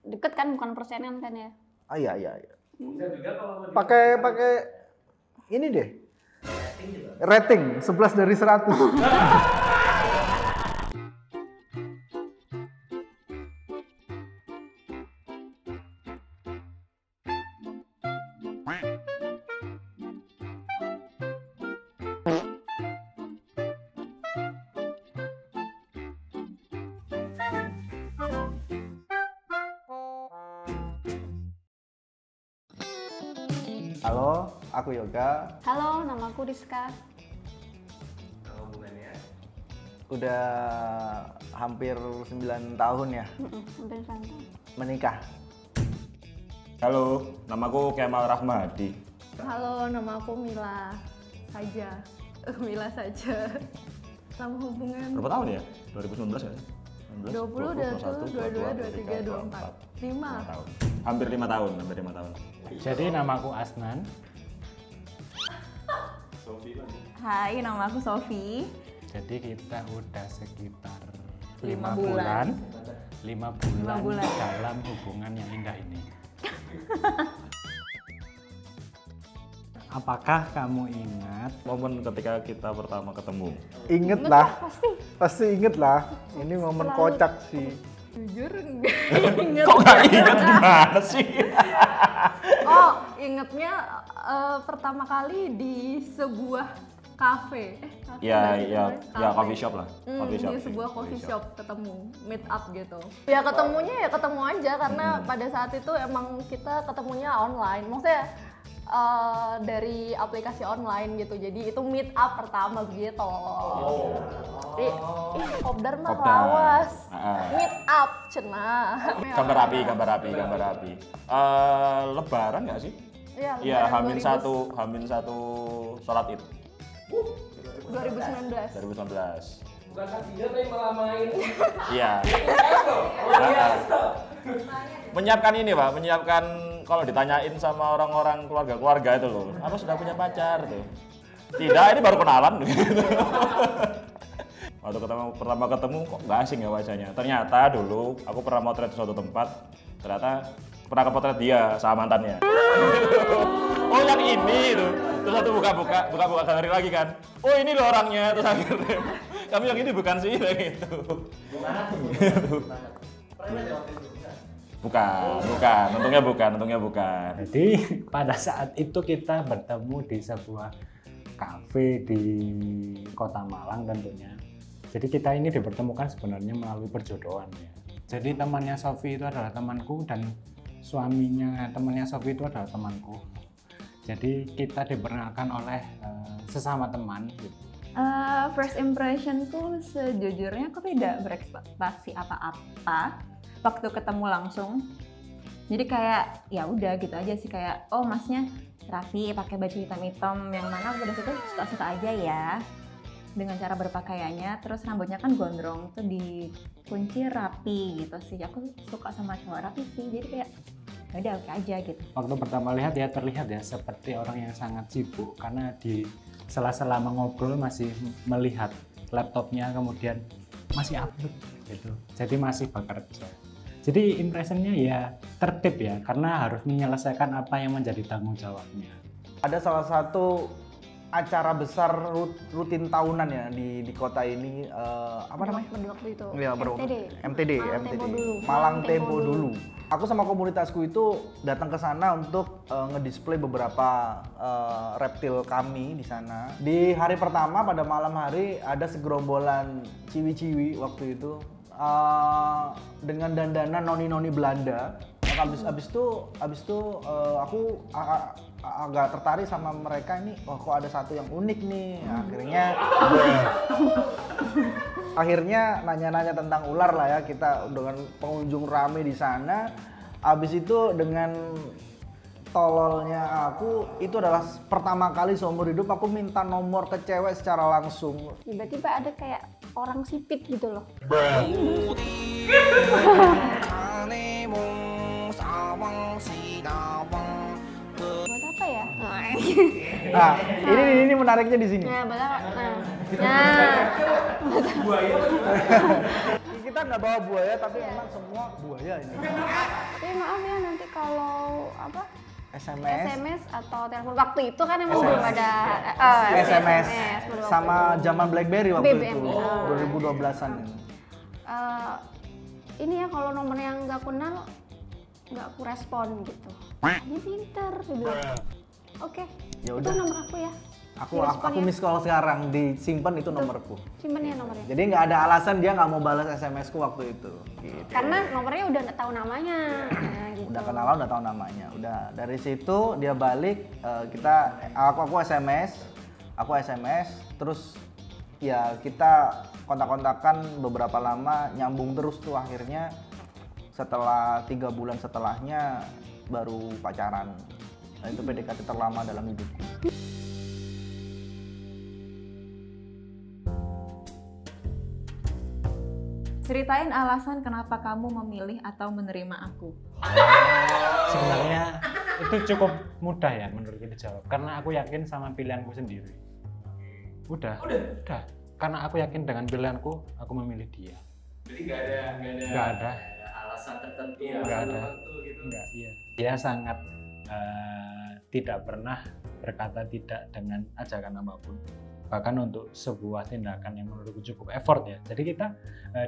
Deket kan, bukan persenan kan ya? Ah iya. Pakai ini deh. Rating 11 dari 100. Halo, aku Yoga. Halo, nama aku Rizka. Hubungannya? Udah hampir 9 tahun ya Hampir santai. menikah. Halo, namaku Kemal Rahmadi. Halo, nama aku Mila saja. Mila saja. Sama hubungan Berapa tahun ya? 2019 ya? 20, 21, 22, 23, 24. 5 tahun. Hampir 5 tahun. Jadi namaku Asnan. Hai, nama aku Sofi. Jadi kita udah sekitar 5 5 bulan. bulan dalam hubungan yang indah ini. Apakah kamu ingat Momen ketika kita pertama ketemu. Inget lah, pasti inget lah. Ini momen kocak sih. Jujur enggak inget. Kok nggak ingat gimana sih? Oh, ingetnya pertama kali di sebuah kafe. Kafe Ya, nggak sih ya, namanya? ya Kafe. coffee shop lah. Coffee shop. Di sih, sebuah coffee shop ketemu, meet up gitu. Ya ketemunya ya ketemu aja karena pada saat itu emang kita ketemunya online. Maksudnya dari aplikasi online gitu. Jadi itu meet up pertama gitu. Ih, kopdar mah Kopdar. lawas. Ah. Meet up cenah. Gambar api. Lebaran nggak sih? Iya, Iya, Lebaran Hamin satu sholat Id 2019. 2019. Bukan takbiran tapi malah main. Iya. Menyiapkan ini Pak, menyiapkan kalau ditanyain sama orang-orang keluarga itu loh, apa sudah punya pacar tuh? Tidak, ini baru kenalan gitu. Waktu pertama ketemu kok nggak asing ya wajahnya. Ternyata dulu aku pernah motret di suatu tempat, ternyata pernah kepotret dia sama mantannya. Oh yang ini tuh, terus satu buka galeri lagi kan. Oh ini loh orangnya, terus akhirnya kami yang ini bukan sih kayak gitu. Bukan, untungnya bukan. Jadi pada saat itu kita bertemu di sebuah kafe di Kota Malang tentunya. Jadi kita ini dipertemukan sebenarnya melalui perjodohan ya. Jadi temannya Sofi itu adalah temanku dan suaminya temannya Sofi itu adalah temanku. Jadi kita diperkenalkan oleh sesama teman gitu. First impression tuh sejujurnya aku tidak berekspektasi apa-apa waktu ketemu langsung. Jadi kayak ya udah gitu aja sih, kayak oh masnya rapi pakai baju hitam-hitam yang mana aku dari situ suka-suka aja ya dengan cara berpakaiannya. Terus rambutnya kan gondrong tuh dikunci rapi gitu sih. Aku suka sama cowok rapi sih. Jadi kayak ya udah oke aja gitu. Waktu pertama lihat ya terlihat ya seperti orang yang sangat sibuk karena di sela-sela mengobrol masih melihat laptopnya, kemudian masih upload gitu. Jadi masih bekerja. Jadi impressionnya ya tertib ya karena harus menyelesaikan apa yang menjadi tanggung jawabnya. Ada salah satu acara besar rutin tahunan ya di kota ini, apa namanya? Pada waktu itu. Ya, MTD. Malang Malang Tempo Tempo dulu. dulu. Aku sama komunitasku itu datang ke sana untuk ngedisplay beberapa reptil kami di sana. Di hari pertama pada malam hari ada segerombolan ciwi-ciwi waktu itu dengan dandanan noni-noni Belanda. Abis itu aku agak tertarik sama mereka ini. Wah kok ada satu yang unik nih. Akhirnya nanya-nanya tentang ular lah ya, kita dengan pengunjung rame di sana. Abis itu dengan tololnya aku, itu adalah pertama kali seumur hidup aku minta nomor ke cewek secara langsung. Tiba-tiba ada kayak orang sipit gitu loh. Buat apa ya? Nah, ini menariknya di sini. Nah, Kita nggak bawa buaya, tapi memang semua buaya ini. Tapi maaf ya nanti kalau apa SMS, SMS atau telepon waktu itu kan emang SMS. belum ada SMS, baru waktu sama itu. zaman BlackBerry waktu BBM. itu, 2012-an. Ini ya kalau nomor yang nggak kenal nggak aku respon gitu. Ini pinter, dia bilang. Oke, Ya itu udah. nomor aku ya. Aku Diresponnya. miss call sekarang, disimpan itu nomorku. Simpen ya nomornya. Jadi nggak ada alasan dia nggak mau balas SMS-ku waktu itu. Gitu. Karena nomornya udah nggak tahu namanya. Nah, gitu. Udah kenalan, udah tahu namanya. Udah dari situ dia balik, aku SMS, terus ya kita kontak-kontakan beberapa lama, nyambung terus tuh akhirnya setelah 3 bulan setelahnya baru pacaran. Nah, itu PDKT terlama dalam hidupku. Ceritain alasan kenapa kamu memilih atau menerima aku. Sebenarnya itu cukup mudah ya menurut kita jawab, karena aku yakin sama pilihanku sendiri. Udah. Karena aku yakin dengan pilihanku, aku memilih dia. Jadi nggak ada alasan tertentu. Nggak ada. Enggak, iya. Dia sangat tidak pernah berkata tidak dengan ajakan apapun. Bahkan untuk sebuah tindakan yang menurutku cukup effort ya. Jadi kita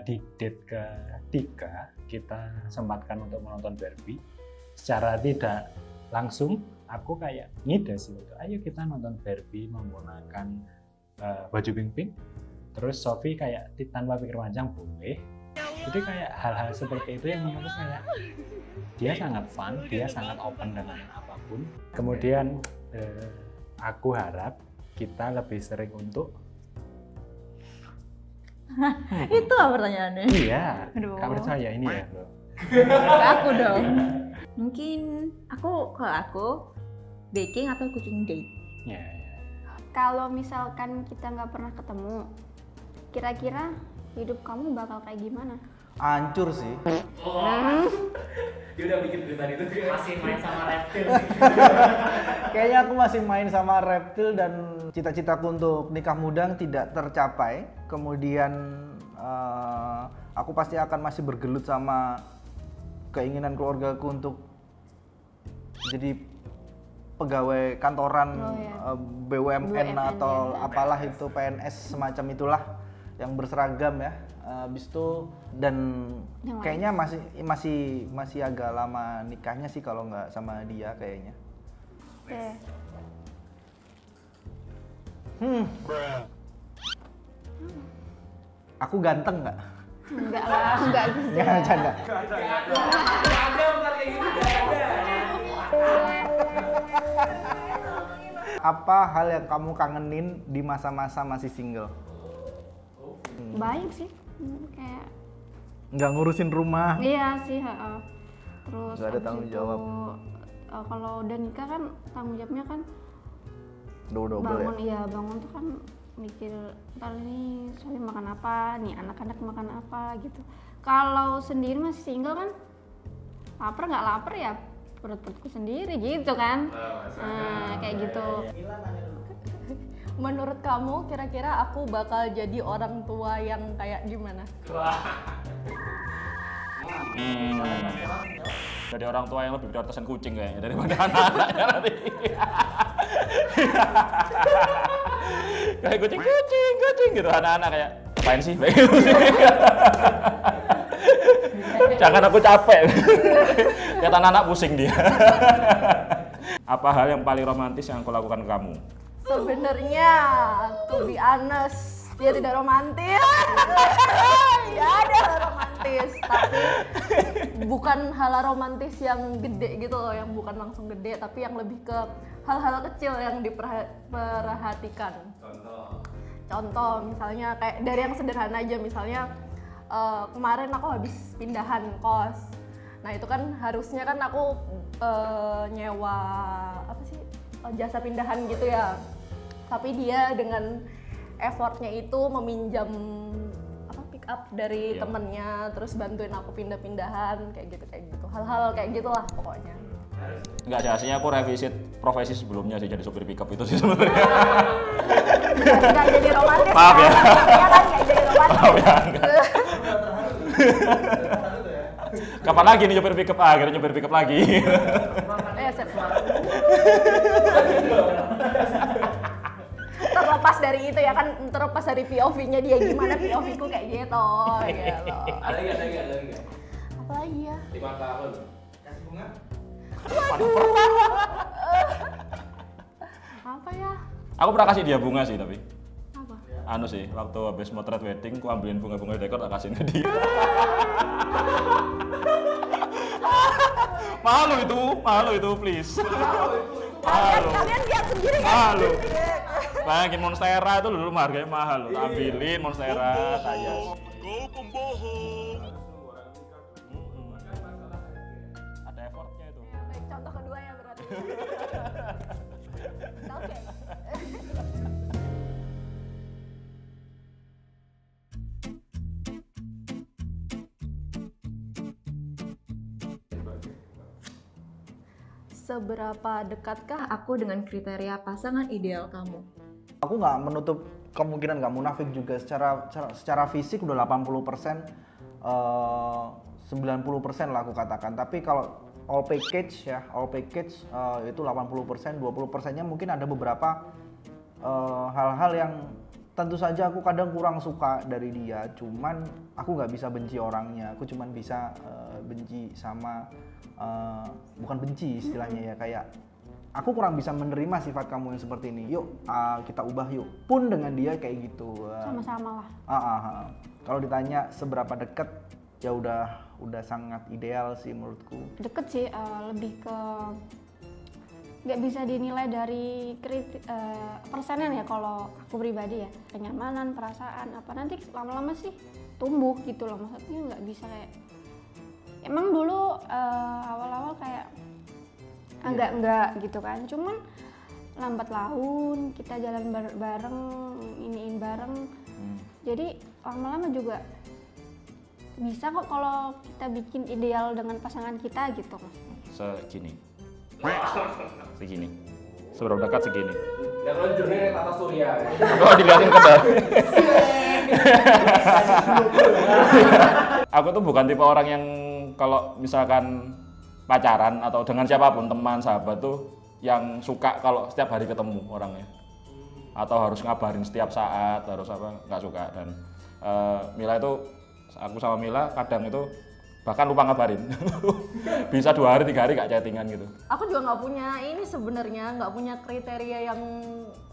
di date ketiga kita sempatkan untuk menonton Barbie. Secara tidak langsung aku kayak ngide sih, ayo kita nonton Barbie menggunakan baju pink. Terus Sophie kayak tanpa pikir panjang boleh. Jadi kayak hal-hal seperti itu yang menurut saya dia sangat fun, dia sangat open dengan apapun. Kemudian aku harap kita lebih sering untuk Itu apa pertanyaannya? iya, Aduh. Kak percaya ini ya bro. Ke aku dong. Mungkin kalau aku baking atau cooking date. Ya. Kalau misalkan kita nggak pernah ketemu, kira-kira hidup kamu bakal kayak gimana? Hancur sih. Dia udah bikin berita itu masih main sama reptil sih. Kayaknya aku masih main sama reptil dan cita-citaku untuk nikah muda tidak tercapai. Kemudian aku pasti akan masih bergelut sama keinginan keluargaku untuk jadi pegawai kantoran, Oh, iya. BUMN atau ya. apalah itu, PNS semacam itulah yang berseragam ya. Habis itu dan Yang kayaknya masih agak lama nikahnya sih kalau nggak sama dia kayaknya. Oke. Aku ganteng nggak? Enggak lah, enggak gitu. Nggak bercanda. Nggak ada bentar kayak gitu, nggak ada. Apa hal yang kamu kangenin di masa-masa masih single? Baik sih. Kayak Nggak ngurusin rumah. iya sih, heeh. Terus Nggak ada habis tanggung itu, jawab. kalau udah nikah kan tanggung jawabnya kan Double ya. bangun, iya bangun tuh kan mikir ntar ini suami makan apa, nih anak-anak makan apa gitu. Kalau sendiri masih single kan lapar nggak lapar ya perut-perutku sendiri gitu kan. Nah, kayak gitu. Menurut kamu kira-kira aku bakal jadi orang tua yang kayak gimana? Jadi orang tua yang lebih prioritasin kucing kayaknya daripada anak-anaknya nanti. Kayak kucing gitu, anak-anak kayak apain sih? Kayak gitu sih. Jangan aku capek. Kayak anak-anak pusing dia. Apa hal yang paling romantis yang aku lakukan ke kamu? Sebenarnya, to be honest, dia tidak romantis. Tidak ada hal romantis, tapi bukan hal romantis yang gede gitu loh, yang bukan langsung gede, tapi yang lebih ke hal-hal kecil yang diperhatikan. Contoh misalnya kayak dari yang sederhana aja, misalnya kemarin aku habis pindahan kos. Nah itu kan harusnya kan aku nyewa apa sih jasa pindahan gitu ya. Tapi dia dengan effortnya itu meminjam pick up dari temennya, terus bantuin aku pindah-pindahan kayak gitu. Hal-hal kayak gitulah pokoknya. Enggak sih, aslinya aku revisit profesi sebelumnya sih jadi supir pickup itu sih sebenarnya. Nggak jadi romantis. Maaf ya. Iya kan nggak jadi romantis. Maaf ya, enggak. Kapan lagi nih nyopir pickup? Akhirnya nyopir pickup lagi. Sip. Terlepas dari itu ya kan, terlepas dari POV-nya dia gimana, POV-ku kayak gitu. Gitu. Ada lagi. Apa lagi ya? 5 tahun. Kasih bunga. Apa ya? Aku pernah kasih dia bunga sih tapi. Apa? Anu sih, waktu habis motret wedding, aku ambilin bunga-bunga dekor tak kasihin ke dia. Malu itu, please. Kalian lihat sendiri kan? Malu. Bayangin Monstera itu dulu harganya mahal loh. Ambilin Monstera, saya. Kau pembohong. Ada effortnya itu. Baik, contoh kedua ya berarti. Oke. Seberapa dekatkah aku dengan kriteria pasangan ideal kamu? Aku nggak menutup kemungkinan, nggak munafik juga, secara fisik udah 80%, 90% lah aku katakan. Tapi kalau all package itu 80%, 20%-nya mungkin ada beberapa hal-hal yang tentu saja aku kadang kurang suka dari dia. Cuman aku nggak bisa benci orangnya, aku cuman bisa benci sama bukan benci istilahnya ya, kayak aku kurang bisa menerima sifat kamu yang seperti ini. Yuk kita ubah yuk. Pun dengan dia kayak gitu. Sama-sama lah. Kalau ditanya seberapa deket, ya udah sangat ideal sih menurutku. Deket sih, lebih ke nggak bisa dinilai dari persenan ya kalau aku pribadi ya. Kenyamanan, perasaan apa nanti lama-lama sih tumbuh gitu loh, maksudnya nggak bisa kayak emang dulu awal-awal kayak enggak gitu kan, cuman lambat laun kita jalan bareng, iniin bareng, jadi lama-lama juga bisa kok kalau kita bikin ideal dengan pasangan kita gitu. Segini. Seberapa dekat segini. Dan lonjurnya Tata Surya. Oh, dilihatin ke bawah. Aku tuh bukan tipe orang yang kalau misalkan pacaran atau dengan siapapun, teman, sahabat tuh yang suka kalau setiap hari ketemu orangnya. Atau harus ngabarin setiap saat, harus apa, nggak suka. Dan Mila itu, aku sama Mila kadang itu bahkan lupa ngabarin. Bisa 2 hari 3 hari gak chattingan gitu. Aku juga nggak punya ini sebenarnya, nggak punya kriteria yang,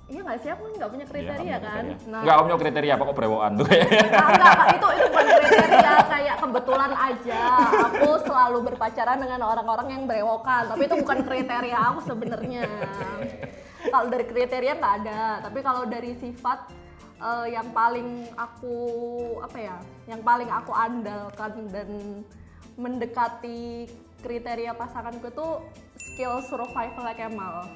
iya nggak sih, aku nggak punya kriteria kan. Nah, nggak punya kriteria, pokok brewokan tuh. Enggak, itu bukan kriteria, kayak kebetulan aja aku selalu berpacaran dengan orang-orang yang brewokan, tapi itu bukan kriteria aku sebenarnya. Kalau dari kriteria nggak ada, tapi kalau dari sifat yang paling aku yang paling aku andalkan dan mendekati kriteria pasanganku tuh skill survival Kemal.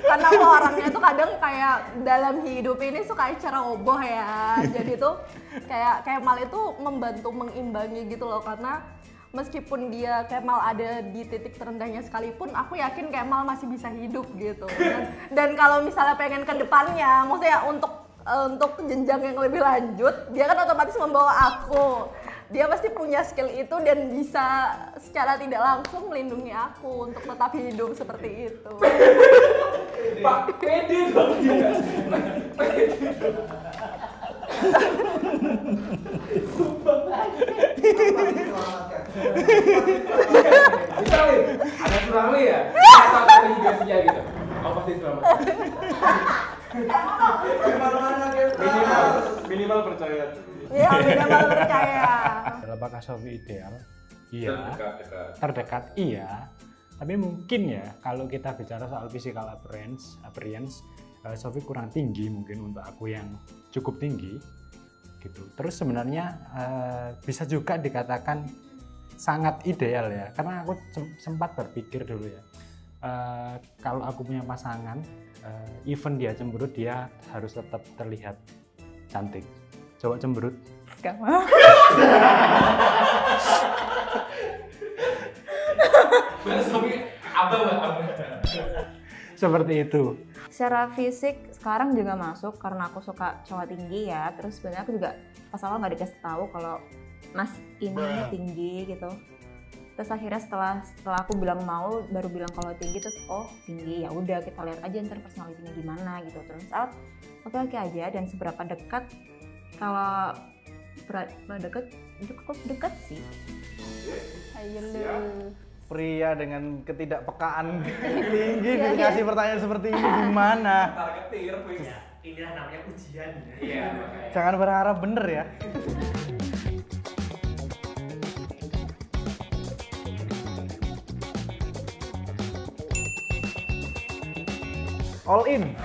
Karena aku orangnya tuh kadang kayak dalam hidup ini suka ceroboh ya, jadi tuh kayak Kemal itu membantu mengimbangi gitu loh, karena meskipun dia Kemal ada di titik terendahnya sekalipun, aku yakin Kemal masih bisa hidup gitu. Dan kalau misalnya pengen ke depannya, maksudnya untuk jenjang yang lebih lanjut, dia kan otomatis membawa aku. Dia pasti punya skill itu dan bisa secara tidak langsung melindungi aku untuk tetap hidup seperti itu. Pak, pede dong dia. Bisa nih, ada tsunami ya? Atau navigasinya gitu? Oh pasti selamat. Minimal percaya. Iya, minimal percaya. Apakah Sofi ideal? Iya. Terdekat. Iya. Tapi mungkin ya kalau kita bicara soal physical appearance, Sofi kurang tinggi mungkin untuk aku yang cukup tinggi gitu. Terus sebenarnya bisa juga dikatakan sangat ideal ya, karena aku sempat berpikir dulu ya, kalau aku punya pasangan, even dia cemberut, dia harus tetap terlihat cantik. Coba cemberut. Gak mau. Sofi abang. Seperti itu. Secara fisik sekarang juga masuk karena aku suka cowok tinggi ya. Terus sebenarnya aku juga pas awal nggak dikasih tahu kalau Mas ini tinggi gitu. Terus akhirnya setelah aku bilang mau, baru bilang kalau tinggi, terus oh tinggi, ya udah kita lihat aja ntar personalitinya gimana gitu. Terus laki-laki aja, dan seberapa dekat, kalau dekat sih. Ayo lu. Pria dengan ketidakpekaan tinggi dikasih pertanyaan seperti ini gimana? Ketir punya. Inilah namanya ujian. Iya, makanya. Jangan berharap bener ya. All in.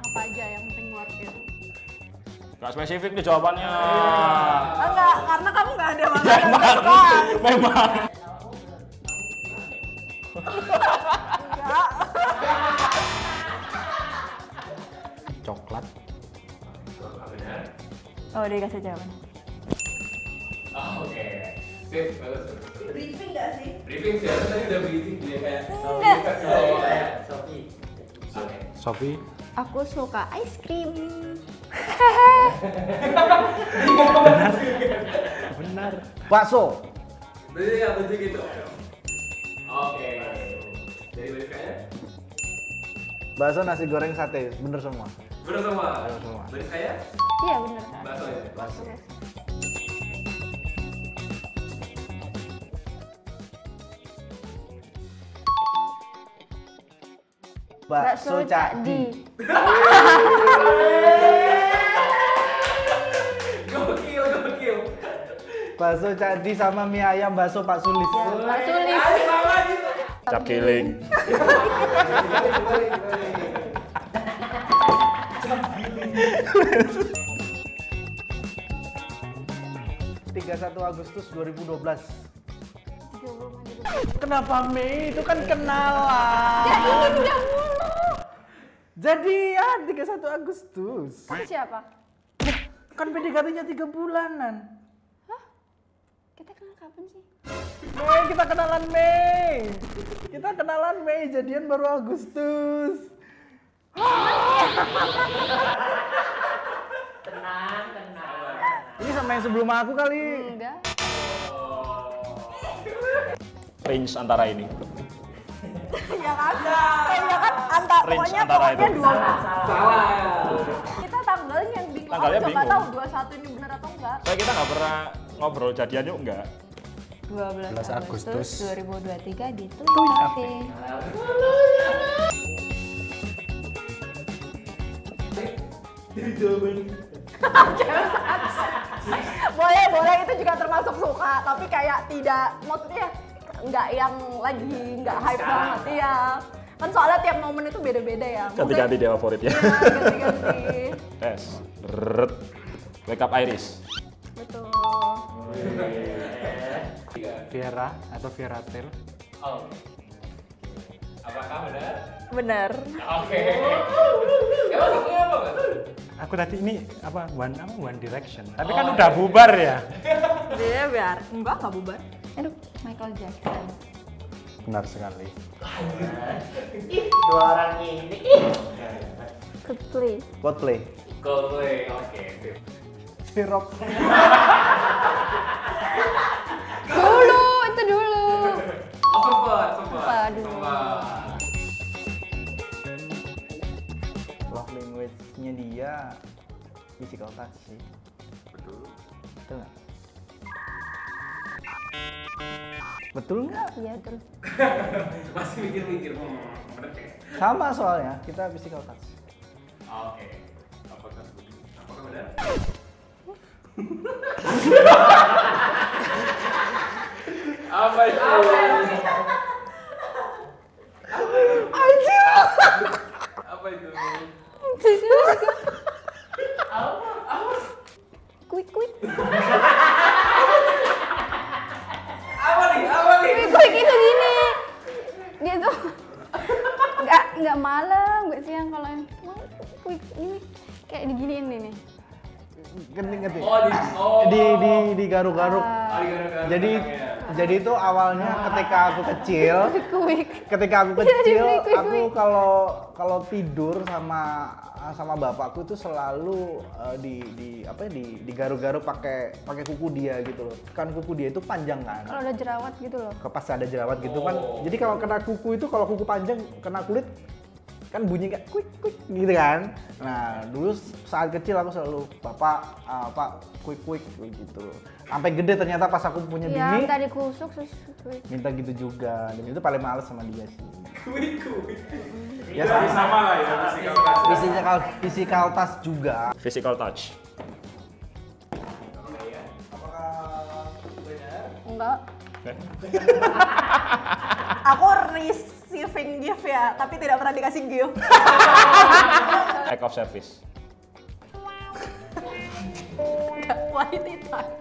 Apa aja yang penting worth it. Gak spesifik nih jawabannya. Enggak, karena kamu nggak ada makanan kesukaan. Memang. Enggak. Coklat. Oh, dia kasih jawaban. Oh, oke. Sip, bagus. Briefing nggak sih? Briefing sih, tadi udah briefing dia kayak Sofi. Oke. Sofi. Aku suka ice cream. Benar. Bakso. Berarti nggak tujuh gitu. Oke. Jadi berikannya? Bakso, nasi goreng, sate, bener semua. Bener semua. Bener semua. Dari saya? Iya bener kan. Bakso ya. Bakso. Bakso Cak Di. Gokil. Bakso Cak Di sama mie ayam bakso Pak Sulis. Pak Sulis. Cap kiling. Satu Agustus 2012. Kenapa Mei? Itu kan kenalan. Ya ini udah mulu. Jadian 31 Agustus. Kamu siapa? Kan PDKT-nya 3 bulanan. Kita kenal kapan sih? Mei, kita kenalan Mei. Kita kenalan Mei, jadian baru Agustus. Tenang. Ini sama yang sebelum aku kali. Enggak. Range antara ini. Ya kan? Ya kan antara Range pokoknya antara pokoknya itu. 2. Salah. Kita tanggalnya yang bingung. Tanggalnya Aku juga nggak bingung. tahu 21 ini benar atau enggak. Saya kita nggak pernah ngobrol jadian yuk enggak. 12 Agustus Agustus 2023 di Tuy Cafe. Boleh itu juga termasuk suka, tapi kayak tidak, maksudnya nggak yang lagi nggak hype banget, iya. Kan soalnya tiap momen itu beda-beda ya. Ganti-ganti dia favorit ya. Iya, ganti-ganti. Tes. Rrrt. Wake up Iris. Betul. Viera atau Viera Tel. Oh. Apakah benar? Bener. Oke. Emang satunya apa, Mas? Aku tadi ini One Direction. Tapi kan udah bubar ya. Dia biar enggak bubar. Aduh, Michael Jackson. Benar sekali. Dua orang ini. Coldplay. Coldplay. Coldplay. Oke. Sip. Sirop. Dulu, itu dulu. Oh, sempat. Aduh. Love language-nya dia physical touch sih. Betul. Betul nggak? Betul nggak? Iya terus. Masih mikir-mikir. Bener ya? Sama soalnya, kita physical touch. Oke. Apakah benar? Apa itu? Apa itu? Quick. Apa nih? Quick itu gini. Dia tuh nggak malam, nggak siang kalau yang quick ini kayak diginiin ini. Ngerti. Oh, Di garuk-garuk. Oh, di gara-gara Jadi belakangnya. Jadi itu awalnya ketika aku kecil, Quick. ketika aku kecil, aku kalau tidur sama bapakku itu selalu digaru-garu pakai kuku dia gitu loh. Kan kuku dia itu panjang kan. Kalau ada jerawat gitu loh. Pas ada jerawat gitu kan. Jadi kalau kena kuku itu, kalau kuku panjang kena kulit kan bunyi kayak quick gitu kan. Nah, dulu saat kecil aku selalu Pak quick gitu. Sampai gede ternyata pas aku punya Iya, bini tadi kusuk terus quick. minta gitu juga. Dan itu paling males sama dia sih. Ya sama lah ya Physical touch juga. Physical touch. Enggak. Oke. Aku receiving gift ya, tapi tidak pernah dikasih gift. Act of service. Quality time.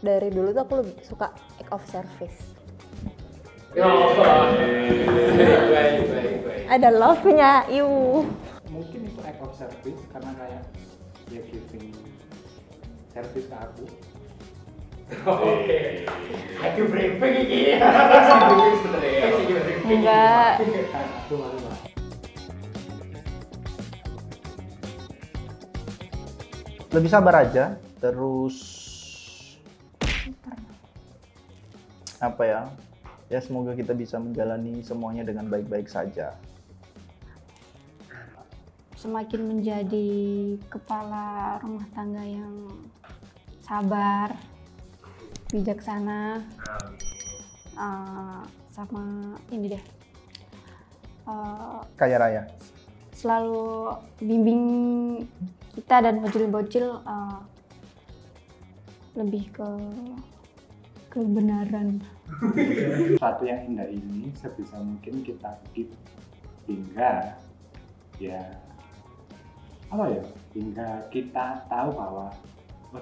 Dari dulu tuh aku lebih suka act of service. Baik. Ada love-nya, Mungkin itu act of service karena kayak dia giving service ke aku. Oke. Aku briefing ini. Briefing sebenarnya. Enggak. Aku malu lah. Lebih sabar aja, terus apa ya? Ya semoga kita bisa menjalani semuanya dengan baik-baik saja. Semakin menjadi kepala rumah tangga yang sabar, bijaksana, sama ini deh, Kaya raya. selalu bimbing kita dan bocil-bocil lebih ke kebenaran. Satu yang indah ini sebisa mungkin kita keep hingga hingga kita tahu bahwa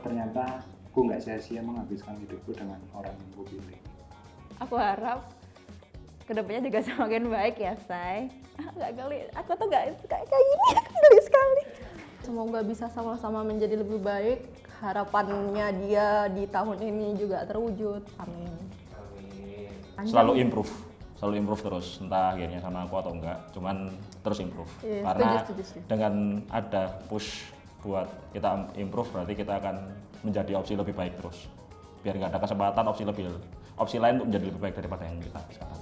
ternyata aku nggak sia-sia menghabiskan hidupku dengan orang yang aku pilih. Aku harap kedepannya juga semakin baik ya, Say. Nggak geli, aku tuh nggak kayak gini, aku geli sekali. Semoga bisa sama-sama menjadi lebih baik. Harapannya dia di tahun ini juga terwujud. Amin. Selalu improve terus, entah akhirnya sama aku atau enggak, cuman terus improve. Iya, Karena setuju. dengan ada push buat kita improve, berarti kita akan menjadi opsi lebih baik terus. Biar nggak ada kesempatan opsi lain untuk menjadi lebih baik daripada yang kita sekarang.